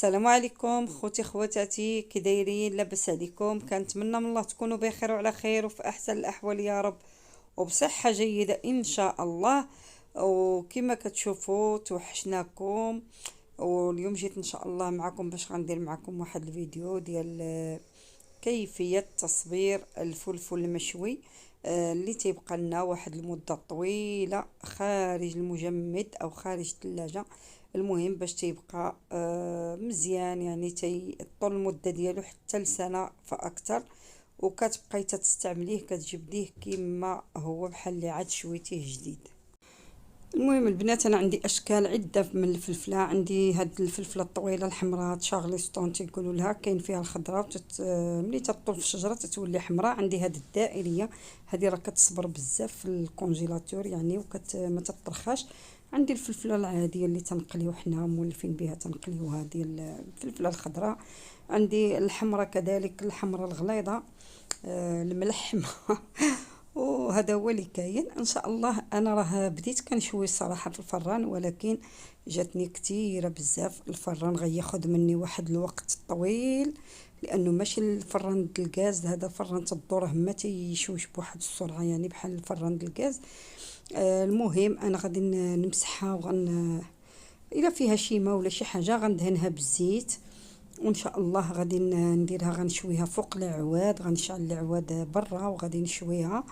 السلام عليكم خوتي خواتاتي، كي دايرين؟ لاباس عليكم؟ كنتمنى من الله تكونوا بخير وعلى خير وفي احسن الاحوال يا رب، وبصحه جيده ان شاء الله. وكما كتشوفوا توحشناكم، واليوم جيت ان شاء الله معكم باش غندير معكم واحد الفيديو ديال كيفيه تصبير الفلفل المشوي، اللي تيبقى لنا واحد المده طويله خارج المجمد او خارج الثلاجه. المهم باش تيبقى مزيان، يعني طول المده ديالو حتى لسنه فاكثر، وكتبقاي تستعمليه كتجبديه كما هو بحال اللي عاد شويتيه جديد. المهم البنات، انا عندي اشكال عده من الفلفله. عندي هاد الفلفله الطويله الحمراء تشارلستون تيقولوا لها، كاين فيها الخضراء ملي تطول في الشجره تتولي حمراء. عندي هاد الدائريه، هذه راه كتصبر بزاف في الكونجيلاتور يعني ما تطرخاش. عندي الفلفله العاديه اللي تنقليو حنا مولفين بها تنقليوها، ديال الفلفله الخضراء. عندي الحمراء كذلك، الحمراء الغليظه الملحمه وهذا هو اللي كاين ان شاء الله. انا راه بديت كنشوي الصراحه في الفران، ولكن جاتني كثيره بزاف. الفران غياخذ مني واحد الوقت طويل، لانه ماشي الفران د الغاز، هذا فران تدوره ما تيشويش بواحد السرعه يعني بحال الفران د الغاز. المهم انا غادي نمسحها الا فيها شي ماء ولا شي حاجه غندهنها بالزيت، وان شاء الله غادي نديرها غنشويها فوق العواد، غنشعل العواد برا وغادي نشويها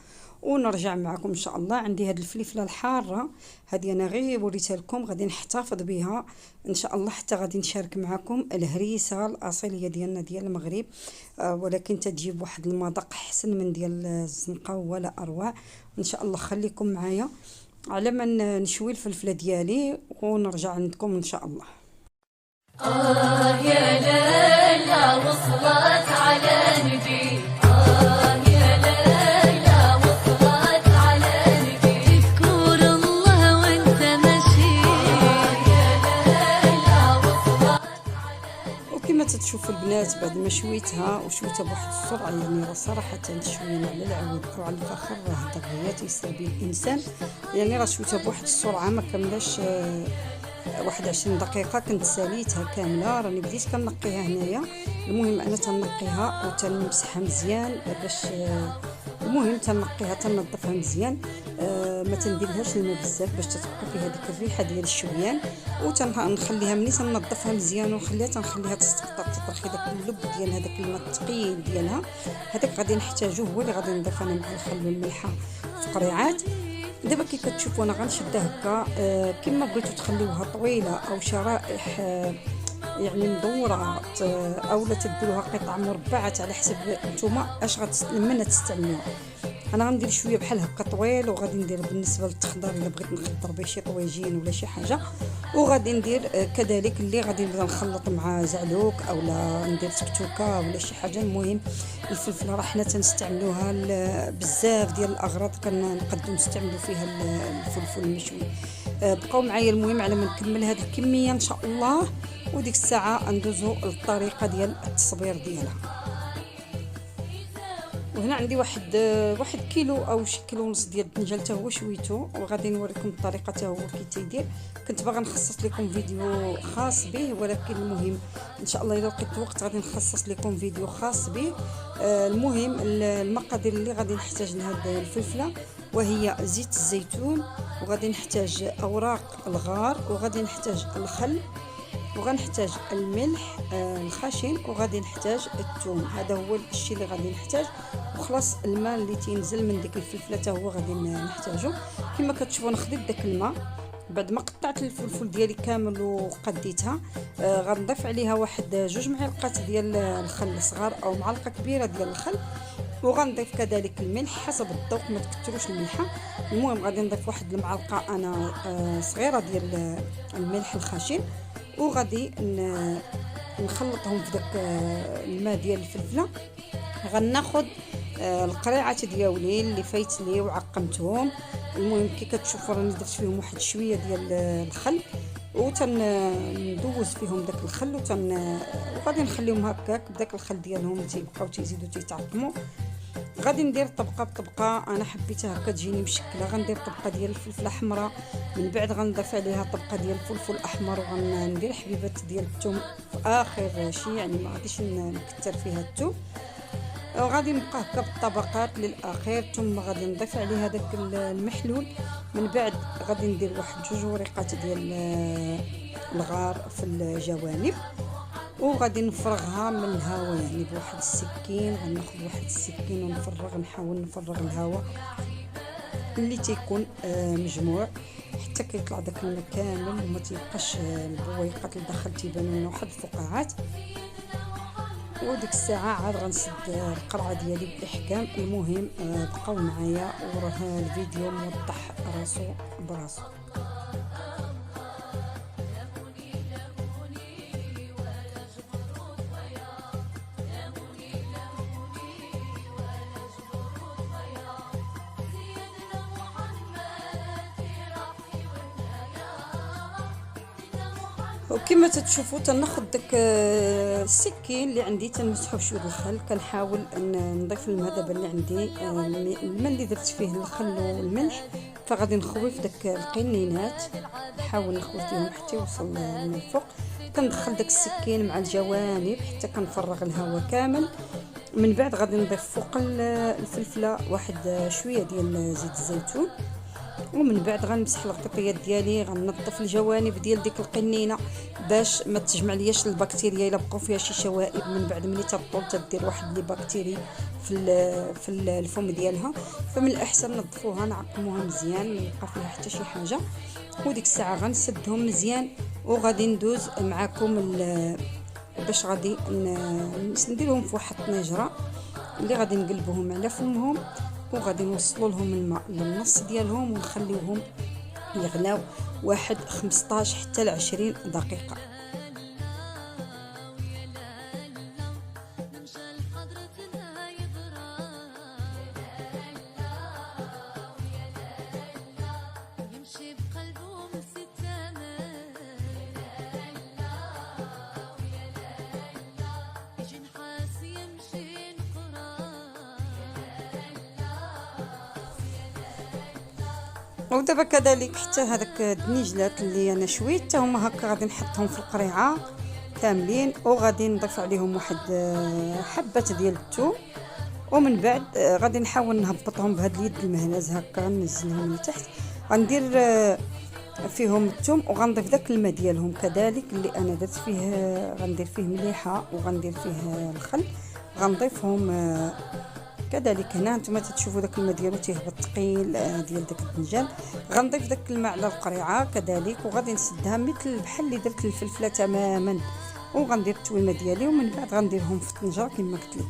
ونرجع معكم ان شاء الله. عندي هاد الفلفله الحاره هذه انا غير وريتها لكم، غادي نحتفظ بها ان شاء الله حتى غادي نشارك معكم الهريسه الاصيليه ديالنا ديال المغرب، ولكن تجيب واحد المذاق احسن من ديال الزنقه ولا اروع. ان شاء الله خليكم معايا على ما نشوي الفلفله ديالي ونرجع عندكم ان شاء الله. يا ليلى وصلت على نبي، يا ليلى وصلت على نبي، اذكر الله وانت ماشي، يا ليلى وصلت على نبي. وكما تتشوفوا البنات، بعد ما شويتها وشويتها بواحد السرعه، يعني راه صراحه تشوينا على العود او على الفخر راه ضروري تيسر به الانسان، يعني راه شويتها بواحد السرعه ما كملاش 21 دقيقة. كنت ساليتها كاملة، راني بديت كنقيها هنايا. المهم انا تنقيها وتنمسحها مزيان باش المهم تنقيها تنظفها مزيان، ما تنديرلهاش الماء بزاف باش تتبقى فيها ديك الريحه ديال الشويان، وتنخليها ملي تنظفها مزيان ونخليها تستقطر تطرخي داك اللب ديال هذاك الماء الثقيل ديالها. هذاك غادي نحتاجوه، هو اللي غادي نضيف انا مع الخل والملحه في قريعات. دابا كي كتشوفوا انا غنشدها هكا، كما بغيتو تخليوها طويله او شرائح يعني مدوره، اولا تديروها قطع مربعات على حسب نتوما اش لمن تستعملوها. انا غندير شويه بحال هكا طويل، وغادي ندير بالنسبه للتخضير الا بغيت نخضر به شي طويجين ولا شي حاجه، وغادي ندير كذلك اللي غادي نبدا نخلط مع زعلوك اولا ندير تكتوكه ولا شي حاجه. المهم الفلفله راه حنا تنستعملوها بزاف ديال الاغراض، كنقدروا نستعملوا فيها الفلفل المشوي. بقاو معايا المهم على ما نكمل هذه الكميه ان شاء الله، وديك الساعه ندوزو للطريقه ديال التصبير ديالها. وهنا عندي واحد كيلو او شي كيلو ونص ديال الدنجال حتى هو شويتو، وغادي نوريكم الطريقه حتى هو كي تيدير. كنت باغا نخصص لكم فيديو خاص به، ولكن المهم ان شاء الله الا لقيت وقت غادي نخصص لكم فيديو خاص به. المهم المقادير اللي غادي نحتاج لهذه الفلفله، وهي زيت الزيتون، وغادي نحتاج اوراق الغار، وغادي نحتاج الخل، وغنحتاج الملح الخشن، وغادي نحتاج الثوم. هذا هو الشيء اللي غادي نحتاج، وخلاص الماء اللي تينزل من ديك الفلفله حتى هو غادي نحتاجو. كما كتشوفوا انا خديت داك الماء بعد ما قطعت الفلفل ديالي كامل وقديتها، غنضيف عليها واحد 2 معالق ديال الخل صغار او معلقه كبيره ديال الخل، وغنضيف كذلك الملح حسب الذوق، ما تكثروش الملحه. المهم غادي نضيف واحد المعلقه انا صغيره ديال الملح الخشن، وغادي نخلطهم في داك الماء ديال الفلفله. غناخذ القريعات ديالي اللي فايت لي وعقمتهم. المهم كي كتشوفوا راني درت فيهم واحد شويه ديال الخل، ندوز فيهم داك الخل وغادي نخليهم هكاك بداك الخل ديالهم تيبقاو تيزيدوا تيتعقموا. غادي ندير طبقه بطبقه. انا حبيتها هكا تجيني مشكله. غندير طبقه ديال الفلفله الحمراء، من بعد غنضيف عليها طبقه ديال الفلفل الاحمر، وغندير حبيبات ديال الثوم في اخر شيء، يعني ما غاديش نكثر فيها الثوم. وغادي نبقى هكا بالطبقات للاخير، ثم غادي نضيف عليها داك المحلول. من بعد غادي ندير واحد 2 وريقات ديال الغار في الجوانب، وغادي نفرغها من الهواء، يعني بواحد السكين. غناخذ واحد السكين ونفرغ، نحاول نفرغ الهواء اللي تيكون مجموع حتى كيطلع داك الماء كامل، وما تيبقاش البويقات اللي داخل تيبانوا لنا واحد الفقاعات. وديك الساعه عاد غنسد القرعه ديالي بالاحكام. المهم بقاو معايا وراه الفيديو موضح راسو براسو. وكما تتشوفوا تناخذ داك السكين اللي عندي تنمسحو بشويه الخل. كنحاول نضيف الماء دابا اللي عندي، الماء اللي درت فيه الخل والملح، فغادي نخوي داك القنينات، نحاول نخوي فيهم حتى يوصل للفوق. كندخل داك السكين مع الجوانب حتى كنفرغ الهواء كامل. من بعد غادي نضيف فوق الفلفله واحد شويه ديال زيت الزيتون، ومن بعد غنمسح الغطيطيات ديالي. غنظف الجوانب ديال ديك القنينه باش ما تجمع لياش البكتيريا الا بقاو فيها شي شوائب. من بعد ملي تطول تدير واحد لي بكتيري في الفم ديالها، فمن الاحسن نظفوها نعقموها مزيان ما يبقى فيها حتى شي حاجه. وديك الساعه غنسدهم مزيان، وغادي ندوز معكم باش غادي نديرهم في واحد الطنجره اللي غادي نقلبوهم على فمهم، وغادي نوصلوا لهم الماء للنص ديالهم ونخليوهم يغلاو واحد 15 حتى ل 20 دقيقه. ودابا كذلك حتى هذاك الدنيجلات اللي انا شويت حتى هما هكا غادي نحطهم في القريعه كاملين، وغادي نضيف عليهم واحد حبه ديال الثوم. ومن بعد غادي نحاول نهبطهم بهاد اليد المهناز هكا، ننزلهم لتحت. غندير فيهم الثوم، وغنضيف داك الماء ديالهم كذلك اللي انا درت فيه، غندير فيه مليحه وغندير فيه الخل. غنضيفهم كذلك هنا. نتوما تشوفوا داك الماء ديالو تيهبط ثقيل ديال داك الدنجال. غنضيف داك الماء على القريعه كذلك، وغادي نسدها مثل بحال اللي درت الفلفله تماما، وغندير التويمه ديالي. ومن بعد غنديرهم في الطنجره كما قلت لكم.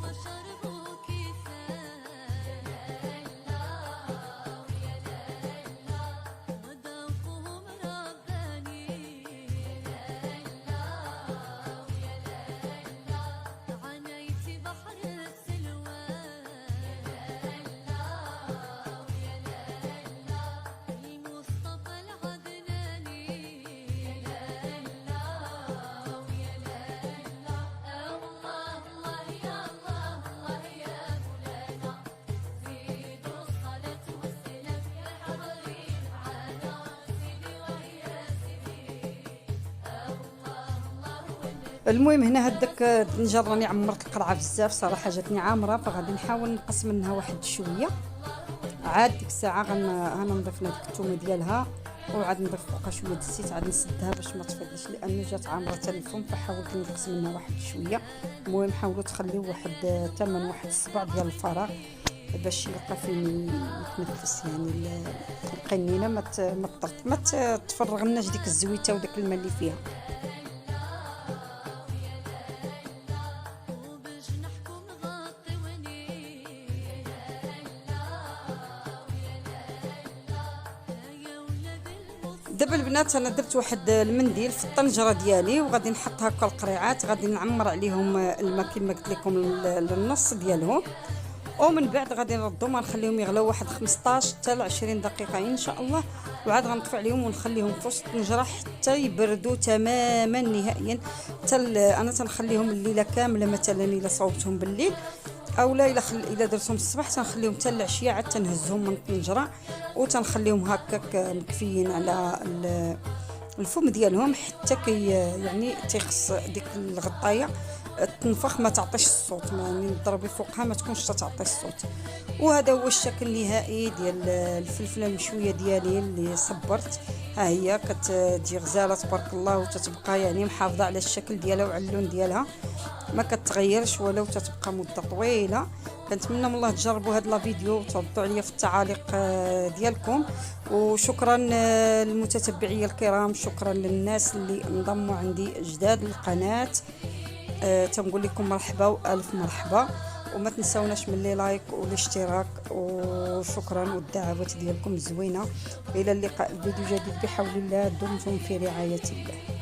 المهم هنا هداك الدنجر راني عمرت القرعه بزاف صراحه، جاتني عامره، فغادي نحاول نقص منها واحد شويه. عاد ديك الساعه غنضيف لها ديك الثومه ديالها، وعاد نضيف فوقها شويه الزيت، عاد نسدها باش ما تفضلش لانه جات عامره حتى الفم، فحاولت نقص منها واحد شويه. المهم حاولوا تخليو واحد 8 واحد 7 ديال الفراغ باش يلقى فين يتنفس، يعني القنينه ما تفرغناش ديك الزويته وداك الماء اللي فيها. دابا البنات انا درت واحد المنديل في الطنجره ديالي، وغادي نحط هكا القريعات، غادي نعمر عليهم الماء كما قلت لكم للنص ديالهم. ومن بعد غادي نردهم ونخليهم يغلوا واحد 15 حتى ل 20 دقيقه ان شاء الله، وعاد غنطفي عليهم ونخليهم في وسط الطنجره حتى يبردوا تماما نهائيا. انا تنخليهم الليله كامله، مثلا الا صوبتهم بالليل اولا الا درتهم الصباح تنخليهم حتى العشيه عاد تنهزهم من الطنجره وتنخليهم هكاك مكفيين على الفم ديالهم حتى يعني تيخص ديك الغطايه تنفخ ما تعطيش الصوت، يعني تضربي فوقها ما تكونش تعطي الصوت. وهذا هو الشكل النهائي ديال الفلفله المشويه ديالي اللي صبرت. ها هي كتجي غزاله تبارك الله وتتبقى يعني محافظه على الشكل ديالها وعلى اللون ديالها، ما كتغيرش ولو تتبقى مده طويله. كنتمنى من الله تجربوا هذا الفيديو وتردوا عليا في التعاليق ديالكم. وشكرا للمتتبعي الكرام، شكرا للناس اللي انضموا عندي جداد القناه. تنقول لكم مرحبا والف مرحبا، وما تنساوناش من لي لايك والاشتراك، وشكرا والدعوات ديالكم الزوينه. الى اللقاء، الفيديو جديد بحول الله. دمتم في رعايه الله.